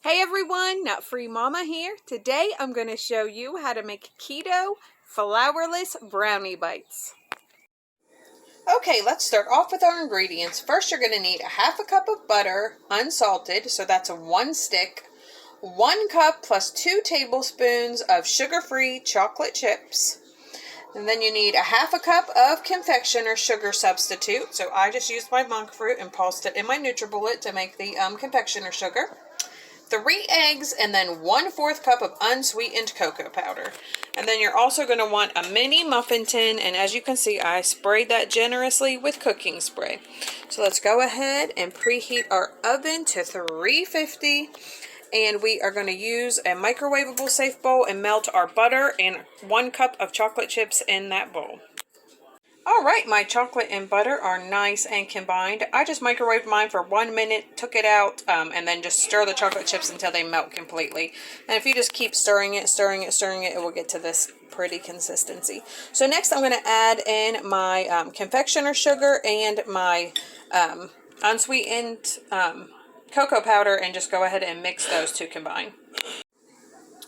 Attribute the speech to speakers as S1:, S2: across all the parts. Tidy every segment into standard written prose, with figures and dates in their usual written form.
S1: Hey everyone, Nut Free Mama here. Today I'm going to show you how to make keto flourless brownie bites. Okay, let's start off with our ingredients. First you're going to need a half a cup of butter, unsalted, so that's a 1 stick, 1 cup plus 2 tablespoons of sugar-free chocolate chips. And then you need a half a cup of confectioner sugar substitute. So I just used my Monkfruit and pulsed it in my NutriBullet to make the confectioner sugar. 3 eggs, and then 1/4 cup of unsweetened cocoa powder. And then you're also going to want a mini muffin tin, and as you can see I sprayed that generously with cooking spray. So let's go ahead and preheat our oven to 350, and we are going to use a microwavable safe bowl and melt our butter and 1 cup of chocolate chips in that bowl. Alright, my chocolate and butter are nice and combined. I just microwaved mine for 1 minute, took it out, and then just stir the chocolate chips until they melt completely. And if you just keep stirring it, it will get to this pretty consistency. So next I'm going to add in my confectioner sugar and my unsweetened cocoa powder and just go ahead and mix those two combine.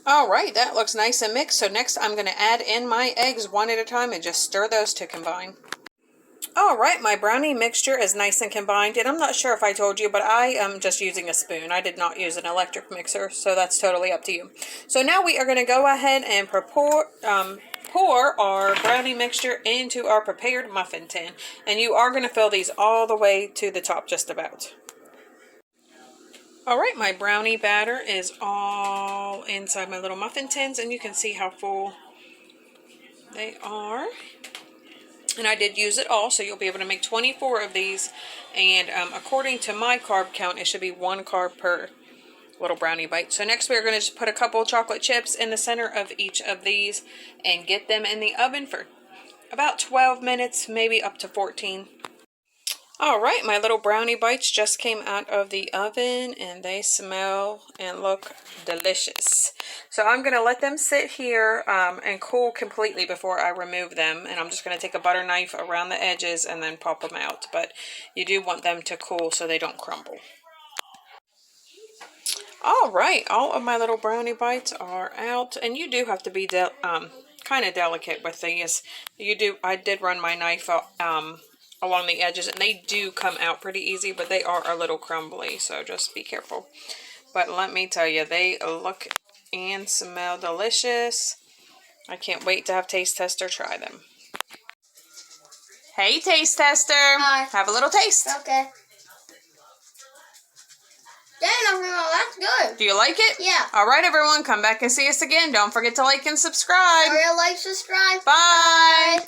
S1: Alright, that looks nice and mixed. So next I'm going to add in my eggs one at a time and just stir those to combine. Alright, my brownie mixture is nice and combined, and I'm not sure if I told you, but I am just using a spoon. I did not use an electric mixer, so that's totally up to you. So now we are going to go ahead and pour our brownie mixture into our prepared muffin tin. And you are going to fill these all the way to the top just about. Alright, my brownie batter is all inside my little muffin tins, and you can see how full they are. And I did use it all, so you'll be able to make 24 of these. And according to my carb count, it should be 1 carb per little brownie bite. So next we're going to just put a couple of chocolate chips in the center of each of these and get them in the oven for about 12 minutes, maybe up to 14. Alright, my little brownie bites just came out of the oven and they smell and look delicious. So I'm going to let them sit here and cool completely before I remove them. And I'm just going to take a butter knife around the edges and then pop them out. But you do want them to cool so they don't crumble. Alright, all of my little brownie bites are out. And you do have to be kind of delicate with these. I did run my knife along the edges, and they do come out pretty easy, but they are a little crumbly, so just be careful. But let me tell you, they look and smell delicious. I can't wait to have Taste Tester try them. Hey, Taste Tester.
S2: Hi.
S1: Have a little taste.
S2: Okay. Dang, that's good.
S1: Do you like it?
S2: Yeah.
S1: Alright, everyone, come back and see us again. Don't forget to like and subscribe.
S2: Like, subscribe.
S1: Bye.